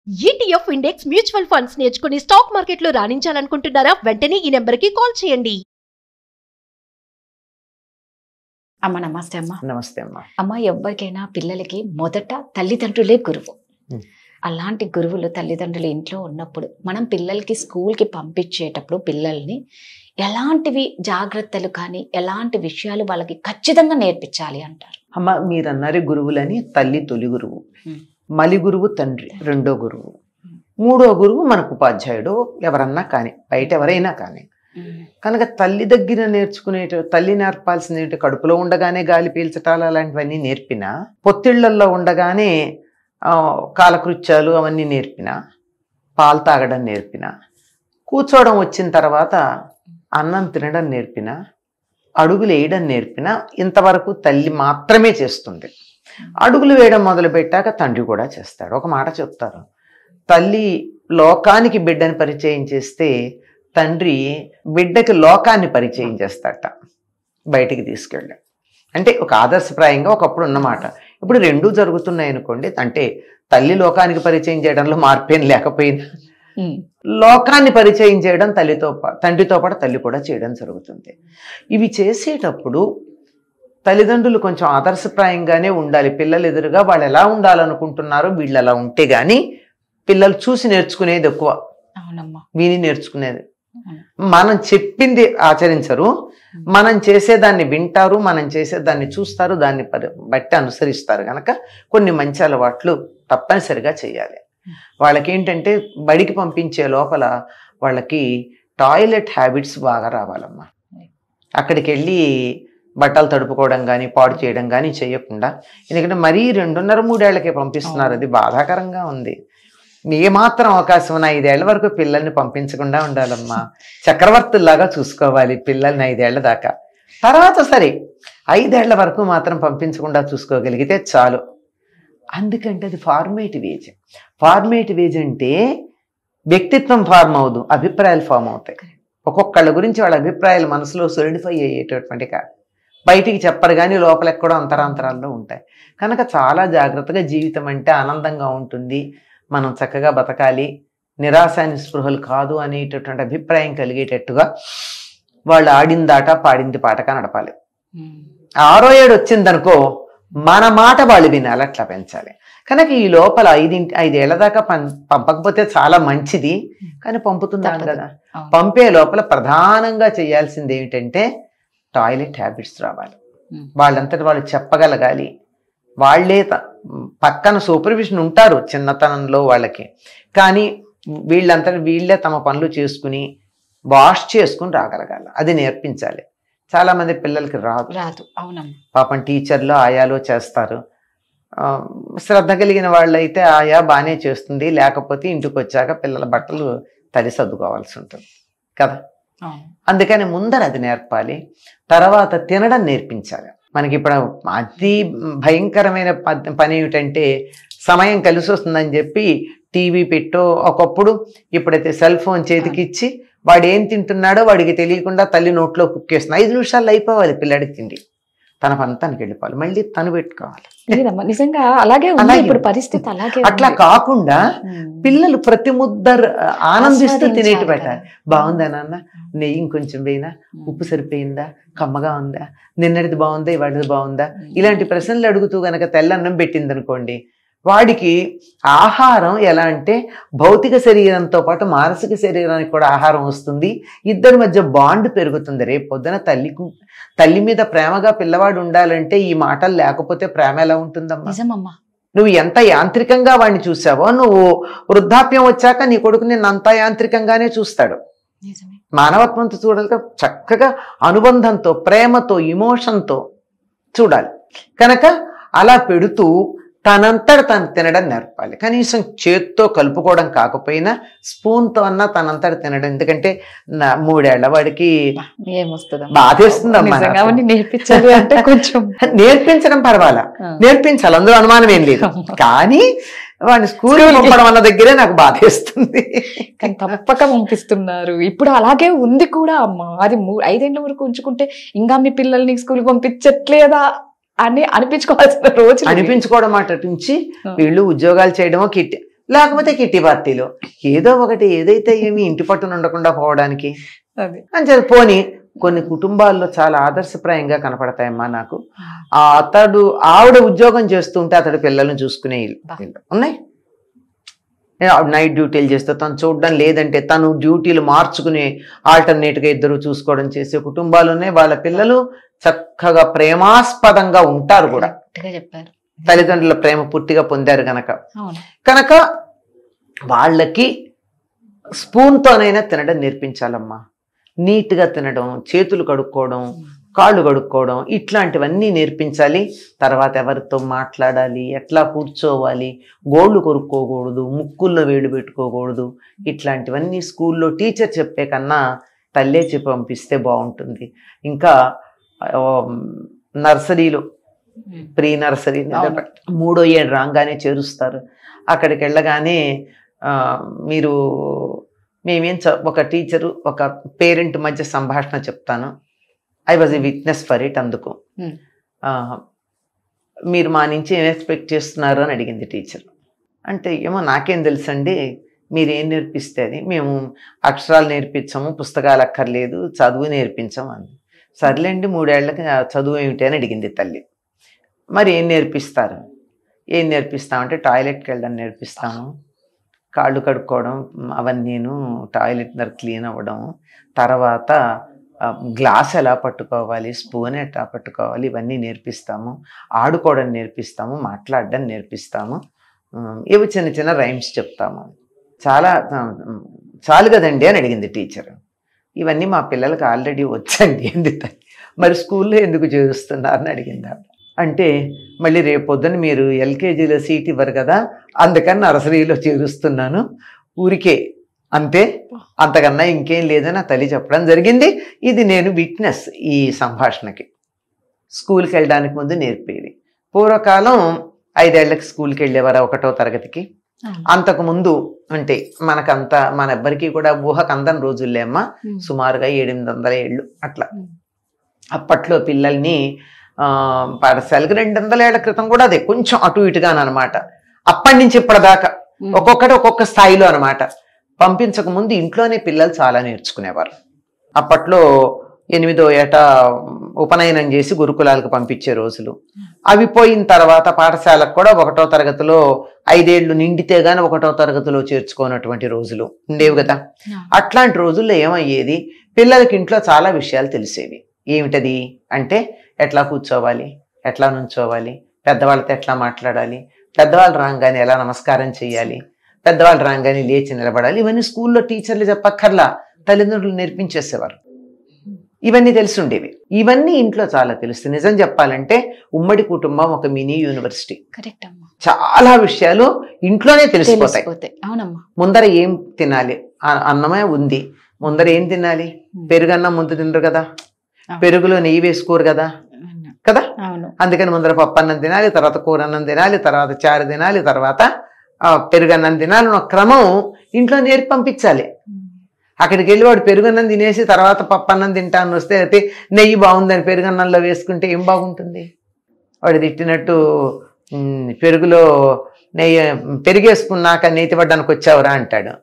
ETF index mutual funds నేర్చుకుని stock మార్కెట్లో రాణించాలనుకుంటున్నారా? వెంటనే ఈ నెంబర్కి కాల్ చేయండి. అమ్మ నమస్తే అమ్మ. నమస్తే అమ్మ. అమ్మ, ఎవరికైనా పిల్లలకి మొదట తల్లిదండ్రులే గురువు. అలాంటి గురువులు తల్లిదండ్రులు ఇంట్లో ఉన్నప్పుడు మనం పిల్లలకి స్కూల్కి పంపించేటప్పుడు పిల్లల్ని ఎలాంటివి జాగ్రత్తలు కానీ ఎలాంటి విషయాలు వాళ్ళకి ఖచ్చితంగా నేర్పించాలి అంటారు? అమ్మ, మీరు అన్నారు గురువులని. తల్లి తొలి గురువు, మలి గురువు తండ్రి రెండో గురువు, మూడో గురువు మనకు ఉపాధ్యాయుడు ఎవరన్నా కానీ, బయట ఎవరైనా కానీ. కనుక తల్లి దగ్గర తల్లి నేర్పాల్సిన కడుపులో ఉండగానే గాలి పీల్చటాలు అలాంటివన్నీ నేర్పినా, పొత్తిళ్లల్లో ఉండగానే కాలకృత్యాలు అవన్నీ నేర్పినా, పాలు తాగడం నేర్పినా, కూర్చోవడం వచ్చిన తర్వాత అన్నం తినడం నేర్పినా, అడుగులు వేయడం నేర్పినా, ఇంతవరకు తల్లి మాత్రమే చేస్తుంది. అడుగులు వేయడం మొదలు పెట్టాక తండ్రి కూడా చేస్తాడు. ఒక మాట చెప్తారు, తల్లి లోకానికి బిడ్డని పరిచయం చేస్తే తండ్రి బిడ్డకి లోకాన్ని పరిచయం చేస్తాడట, బయటికి తీసుకెళ్ళి. అంటే ఒక ఆదర్శప్రాయంగా ఒకప్పుడు ఉన్నమాట. ఇప్పుడు రెండూ జరుగుతున్నాయి అనుకోండి. అంటే తల్లి లోకానికి పరిచయం చేయడంలో మార్పేం లేకపోయినా లోకాన్ని పరిచయం చేయడం తండ్రితో పాటు తల్లి కూడా చేయడం జరుగుతుంది. ఇవి చేసేటప్పుడు తల్లిదండ్రులు కొంచెం ఆదర్శప్రాయంగానే ఉండాలి. పిల్లలు ఎదురుగా వాళ్ళు ఎలా ఉండాలనుకుంటున్నారో వీళ్ళు అలా ఉంటే గాని పిల్లలు చూసి నేర్చుకునేది ఎక్కువ, విని నేర్చుకునేది. మనం చెప్పింది ఆచరించరు, మనం చేసేదాన్ని వింటారు, మనం చేసేదాన్ని చూస్తారు, దాన్ని బట్టి అనుసరిస్తారు. కనుక కొన్ని మంచి అలవాట్లు తప్పనిసరిగా చేయాలి. వాళ్ళకి ఏంటంటే బడికి పంపించే లోపల వాళ్ళకి టాయిలెట్ హ్యాబిట్స్ బాగా రావాలమ్మా. అక్కడికి వెళ్ళి బట్టలు తడుపుకోవడం కానీ పాడు చేయడం కానీ చేయకుండా. ఎందుకంటే మరీ 2.5-3 ఏళ్లకే పంపిస్తున్నారు, అది బాధాకరంగా ఉంది. ఏమాత్రం అవకాశం ఉన్న 5 ఏళ్ల వరకు పిల్లల్ని పంపించకుండా ఉండాలమ్మా. చక్రవర్తుల్లాగా చూసుకోవాలి పిల్లల్ని 5 ఏళ్ల దాకా. తర్వాత సరే 5 ఏళ్ల వరకు మాత్రం పంపించకుండా చూసుకోగలిగితే చాలు. అందుకంటే అది ఫార్మేటివ్ ఏజ్. ఫార్మేటివ్ ఏజ్ అంటే వ్యక్తిత్వం ఫార్మ్ అవ్వదు, అభిప్రాయాలు ఫామ్ అవుతాయి. ఒక్కొక్కళ్ళ గురించి వాళ్ళ అభిప్రాయాలు మనసులో సొలిడిఫై అయ్యేటటువంటి కాదు, బయటికి చెప్పరు కానీ లోపల ఎక్కడో అంతరాంతరాల్లో ఉంటాయి. కనుక చాలా జాగ్రత్తగా జీవితం అంటే ఆనందంగా ఉంటుంది, మనం చక్కగా బతకాలి, నిరాశ నిస్పృహలు కాదు అనేటటువంటి అభిప్రాయం కలిగేటట్టుగా వాళ్ళు ఆడిందాట పాడింది పాటగా నడపాలి. 6వ ఏడు వచ్చిందనుకో మన మాట వాళ్ళు వినాలి, అట్లా పెంచాలి. కనుక ఈ లోపల 5 ఏళ్ల దాకా పంపకపోతే చాలా మంచిది, కానీ పంపుతున్నాను కదా. పంపే లోపల ప్రధానంగా చేయాల్సింది ఏమిటంటే టాయిలెట్ హ్యాబిట్స్ రావాలి. వాళ్ళంతటి వాళ్ళు చెప్పగలగాలి. వాళ్ళే పక్కన సూపర్విజన్ ఉంటారు చిన్నతనంలో వాళ్ళకి, కానీ వీళ్ళే తమ పనులు చేసుకుని వాష్ చేసుకుని రాగలగాలి. అది నేర్పించాలి. చాలా మంది పిల్లలకి రాదు. అవునమ్మా. పాపం టీచర్లు ఆయాలో చేస్తారు. శ్రద్ధ కలిగిన వాళ్ళైతే ఆయా బాగానే చేస్తుంది, లేకపోతే ఇంటికి వచ్చాక పిల్లల బట్టలు తడి సర్దుకోవాల్సి ఉంటుంది కదా. అందుకని ముందర అది నేర్పాలి. తర్వాత తినడం నేర్పించాలి. మనకి ఇప్పుడు అతి భయంకరమైన పని ఏమిటంటే సమయం కలిసి వస్తుందని చెప్పి టీవీ పెట్టో, ఒకప్పుడు ఇప్పుడైతే సెల్ ఫోన్ చేతికిచ్చి వాడు ఏం తింటున్నాడో వాడికి తెలియకుండా తల్లి నోట్లో కుక్కేస్తుంది. 5 నిమిషాల్లో అయిపోవాలి పిల్లాడికి తిండి, తన పని తనకి వెళ్ళిపోవాలి, మళ్ళీ తను పెట్టుకోవాలి. నిజంగా అలాగే ఇప్పుడు పరిస్థితి. అట్లా కాకుండా పిల్లలు ప్రతి ముద్ద ఆనందిస్తూ తినేటి పెట్టాలి. బాగుందా నాన్న, నెయ్యి ఇంకొంచెం వేయినా, ఉప్పు సరిపోయిందా, కమ్మగా ఉందా, నిన్నటిది బాగుందా, ఇవాటిది బాగుందా, ఇలాంటి ప్రశ్నలు అడుగుతూ గనక తెల్లన్నం పెట్టింది అనుకోండి, వాడికి ఆహారం ఎలా అంటే భౌతిక శరీరంతో పాటు మానసిక శరీరానికి కూడా ఆహారం వస్తుంది. ఇద్దరి మధ్య బాండ్ పెరుగుతుంది. రేపు పొద్దున తల్లి మీద ప్రేమగా పిల్లవాడు ఉండాలంటే ఈ మాటలు లేకపోతే ప్రేమ ఎలా ఉంటుందమ్మా? నువ్వు ఎంత యాంత్రికంగా వాడిని చూసావో, నువ్వు వృద్ధాప్యం వచ్చాక నీ కొడుకు నిన్ను అంత యాంత్రికంగానే చూస్తాడు. మానవత్వంతో చూడాలి, చక్కగా అనుబంధంతో, ప్రేమతో, ఇమోషన్తో చూడాలి. కనుక అలా పెడుతూ తనంతట తను తినడం నేర్పాలి. కనీసం చేత్తో కలుపుకోవడం కాకపోయినా స్పూన్తో అన్నా తనంతట తినడం. ఎందుకంటే 3 ఏళ్ల వాడికి బాధేస్తుందమ్మా. నేర్పించాలి అంటే కొంచెం నేర్పించడం పర్వాలా, నేర్పించాలి, అందులో అనుమానం ఏం లేదు. కానీ వాడిని స్కూల్ పంపడం అన్న దగ్గరే నాకు బాధేస్తుంది. కానీ తప్పక పంపిస్తున్నారు. ఇప్పుడు అలాగే ఉంది కూడా అమ్మా. అది 5 ఏళ్ల వరకు ఉంచుకుంటే ఇంకా మీ పిల్లల్ని స్కూల్ పంపించట్లేదా అని అనిపించుకోవాల్సిన రోజు. అనిపించుకోవడం మాట నుంచి వీళ్ళు ఉద్యోగాలు చేయడమో లేకపోతే కిట్టి పార్టీలో, ఏదో ఒకటి. ఏదైతే ఏమి ఇంటి పట్టున ఉండకుండా పోవడానికి అని చెప్పి పోని. కొన్ని కుటుంబాల్లో చాలా ఆదర్శప్రాయంగా కనపడతాయమ్మా నాకు. ఆవిడ ఉద్యోగం చేస్తుంటే అతడు పిల్లల్ని చూసుకునే ఇల్లు ఉన్నాయి. నైట్ డ్యూటీలు చేస్తే తను చూడడం, లేదంటే తను డ్యూటీలు మార్చుకుని ఆల్టర్నేట్గా ఇద్దరు చూసుకోవడం చేసే కుటుంబాలు ఉన్నాయి. వాళ్ళ పిల్లలు చక్కగా ప్రేమాస్పదంగా ఉంటారు కూడా. చెప్పారు, తల్లిదండ్రుల ప్రేమ పూర్తిగా పొందారు కనుక వాళ్ళకి స్పూన్తోనైనా తినడం నేర్పించాలమ్మా. నీట్గా తినడం, చేతులు కడుక్కోవడం, కాళ్ళు కడుక్కోవడం, ఇట్లాంటివన్నీ నేర్పించాలి. తర్వాత ఎవరితో మాట్లాడాలి, ఎట్లా కూర్చోవాలి, గోళ్ళు కొరుక్కోకూడదు, ముక్కుల్లో వేళ్ళు పెట్టుకోకూడదు, ఇట్లాంటివన్నీ స్కూల్లో టీచర్ చెప్పే కన్నా తల్లే చెప్పి పంపిస్తే బాగుంటుంది. ఇంకా నర్సరీలో, ప్రీ నర్సరీ 3వ ఏడు రాగానే చేరుస్తారు. అక్కడికి వెళ్ళగానే మేమేం ఒక టీచరు ఒక పేరెంట్ మధ్య సంభాషణ చెప్తాను. I was a witness for it. అందుకు మీరు మా నుంచి ఏం ఎక్స్పెక్ట్ చేస్తున్నారు అని అడిగింది టీచర్. అంటే ఏమో నాకేం తెలుసండి, మీరేం నేర్పిస్తే అది. మేము అక్షరాలు నేర్పించము, పుస్తకాలు అక్కర్లేదు, చదువు నేర్పించము అంది. సర్లేండి, 3 ఏళ్ళకి చదువు ఏమిటి అని అడిగింది తల్లి. మరి ఏం నేర్పిస్తారు? ఏం నేర్పిస్తామంటే టాయిలెట్కి వెళ్ళడం నేర్పిస్తాము, కాళ్ళు కడుక్కోవడం అవన్నీను, టాయిలెట్ క్లీన్ అవ్వడం, తర్వాత గ్లాస్ ఎలా పట్టుకోవాలి, స్పూన్ ఎట్లా పట్టుకోవాలి, ఇవన్నీ నేర్పిస్తాము, ఆడుకోవడం నేర్పిస్తాము, మాట్లాడడం నేర్పిస్తాము, ఇవి చిన్న చిన్న రైమ్స్ చెప్తాము. చాలు కదండి అని అడిగింది టీచర్. ఇవన్నీ మా పిల్లలకి ఆల్రెడీ వచ్చండి అంది. మరి స్కూల్లో ఎందుకు చేస్తున్నారని అడిగింది. అంటే మళ్ళీ రేపొద్దున మీరు ఎల్కేజీలో సీట్ ఇవ్వరు కదా, అందుకని నర్సరీలో చేరుస్తున్నాను ఊరికే, అంతే, అంతకన్నా ఇంకేం లేదని నా తల్లి చెప్పడం జరిగింది. ఇది నేను విట్నెస్ ఈ సంభాషణకి. స్కూల్కి వెళ్ళడానికి ముందు నేర్పేది. పూర్వకాలం 5 ఏళ్లకి స్కూల్కి వెళ్ళేవారు, 1వ తరగతికి. అంతకుముందు అంటే మన ఎవ్వరికీ కూడా ఊహకు అందని రోజుల్లో అమ్మ, సుమారుగా 700-800 ఏళ్ళు అట్లా. అప్పట్లో పిల్లల్ని పాఠశాలకు 200 ఏళ్ల క్రితం కూడా అదే, కొంచెం అటు ఇటుగానమాట. అప్పటి నుంచి ఇప్పటిదాకా ఒక్కొక్కటి ఒక్కొక్క స్థాయిలో అనమాట. పంపించక ముందు ఇంట్లోనే పిల్లలు చాలా నేర్చుకునేవారు. అప్పట్లో 8వ ఏట ఉపనయనం చేసి గురుకులాలకు పంపించే రోజులు అవి పోయిన తర్వాత పాఠశాలకు కూడా 1వ తరగతిలో 5 ఏళ్ళు నిండితే గాని 1వ తరగతిలో చేర్చుకోనటువంటి రోజులు ఉండేవి కదా. అట్లాంటి రోజుల్లో ఏమయ్యేది, పిల్లలకి ఇంట్లో చాలా విషయాలు తెలిసేవి. ఏమిటది అంటే ఎట్లా కూర్చోవాలి, ఎట్లా నుంచోవాలి, పెద్దవాళ్ళతో ఎట్లా మాట్లాడాలి, పెద్దవాళ్ళు రాగానే ఎలా నమస్కారం చేయాలి, పెద్దవాళ్ళు రాగానే లేచి నిలబడాలి. ఇవన్నీ స్కూల్లో టీచర్లు చెప్పక్కర్లా, తల్లిదండ్రులు నేర్పించేసేవారు. ఇవన్నీ తెలిసి ఉండేవి. ఇవన్నీ ఇంట్లో చాలా తెలుస్తుంది. నిజం చెప్పాలంటే ఉమ్మడి కుటుంబం ఒక మినీ యూనివర్సిటీ. చాలా విషయాలు ఇంట్లోనే తెలిసిపోతాయి. ముందర ఏం తినాలి, అన్నమే ఉంది, ముందర ఏం తినాలి, పెరుగన్నం ముందు తినరు కదా, పెరుగులో నెయ్యి వేసుకోరు కదా కదా, అందుకని ముందర పప్పు అన్నం తినాలి, తర్వాత కూర అన్నం తినాలి, తర్వాత చారు తినాలి, తర్వాత పెరుగన్నం తినాలి. ఒక క్రమం ఇంట్లో నేర్పి పంపించాలి. అక్కడికి వెళ్ళి వాడు పెరుగన్నం తినేసి తర్వాత పప్పు అన్నం తింటాను వస్తే అయితే నెయ్యి బాగుందని పెరుగన్నంలో వేసుకుంటే ఏం బాగుంటుంది? వాడు తిట్టినట్టు పెరుగులో పెరిగేసుకున్నాక నేతి పడ్డానికి వచ్చావురా అంటాడు.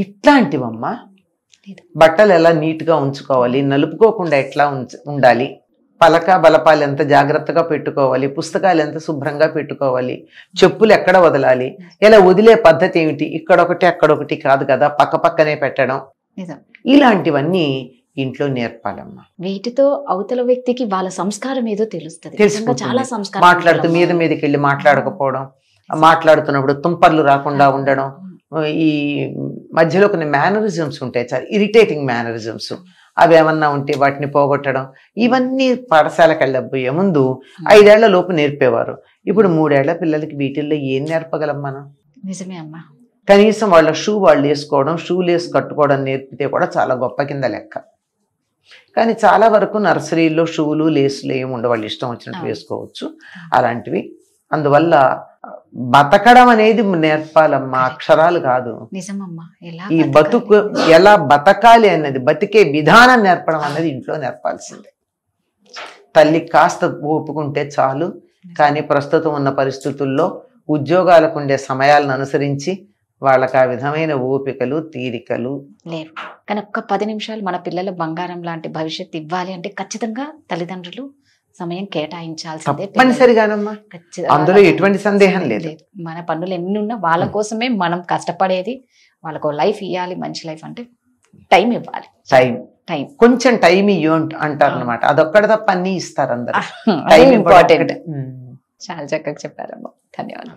ఇట్లాంటివమ్మా. బట్టలు ఎలా నీట్గా ఉంచుకోవాలి, నలుపుకోకుండా ఎట్లా ఉండాలి, పలక బలపాలు ఎంత జాగ్రత్తగా పెట్టుకోవాలి, పుస్తకాలు ఎంత శుభ్రంగా పెట్టుకోవాలి, చెప్పులు ఎక్కడ వదలాలి, ఇలా వదిలే పద్ధతి ఏమిటి, ఇక్కడొకటి అక్కడొకటి కాదు కదా, పక్క పక్కనే పెట్టడం, ఇలాంటివన్నీ ఇంట్లో నేర్పాలమ్మా. వీటితో అవతల వ్యక్తికి వాళ్ళ సంస్కారం ఏదో తెలుస్తుంది. చాలా సంస్కారం. మాట్లాడుతూ మీదకి వెళ్ళి మాట్లాడకపోవడం, మాట్లాడుతున్నప్పుడు తుంపర్లు రాకుండా ఉండడం, ఈ మధ్యలో కొన్ని మేనరిజమ్స్ ఉంటాయి, చాలా ఇరిటేటింగ్ మేనరిజమ్స్, అవి ఏమన్నా ఉంటే వాటిని పోగొట్టడం, ఇవన్నీ పాఠశాలకు వెళ్ళబోయే ముందు 5 ఏళ్ల లోపు నేర్పేవారు. ఇప్పుడు 3 ఏళ్ల పిల్లలకి వీటిల్లో ఏం నేర్పగలం మనం? నిజమే అమ్మా. కనీసం వాళ్ళ షూ వాళ్ళు వేసుకోవడం, షూ లేస్ కట్టుకోవడం నేర్పితే కూడా చాలా గొప్ప కింద లెక్క. కానీ చాలా వరకు నర్సరీలో షూలు లేసులు ఏమి ఉండవు, వాళ్ళు ఇష్టం వచ్చినట్టు వేసుకోవచ్చు అలాంటివి. అందువల్ల బతకడం అనేది నేర్పాలమ్మా, అక్షరాలు కాదు. ఈ బతుకు ఎలా బతకాలి అన్నది, బతికే విధానం నేర్పడం అన్నది ఇంట్లో నేర్పాల్సిందే. తల్లి కాస్త ఒప్పుకుంటే చాలు. కానీ ప్రస్తుతం ఉన్న పరిస్థితుల్లో ఉద్యోగాలకు ఉండే సమయాలను అనుసరించి వాళ్ళకి ఆ విధమైన ఓపికలు తీరికలు లేవు. కానీ ఒక్క 10 నిమిషాలు మన పిల్లల బంగారం లాంటి భవిష్యత్తు ఇవ్వాలి అంటే ఖచ్చితంగా తల్లిదండ్రులు సమయం కేటాయించాల్సిందే. తప్పనిసరిగానమ్మా, ఖచ్చితంగా అందులో ఎటువంటి సందేహం లేదు. మన పనులు ఎన్ని ఉన్నా వాళ్ళ కోసమే మనం కష్టపడేది. వాళ్ళకు లైఫ్ ఇవ్వాలి, మంచి లైఫ్ అంటే టైం ఇవ్వాలి. టైం కొంచెం టైం ఇయ్యో అంటారు అనమాట. అదొక్కడ తప్ప అన్ని ఇస్తారు అందరు. ఇంపార్టెంట్. చాలా చక్కగా చెప్పారమ్మా, ధన్యవాదాలు.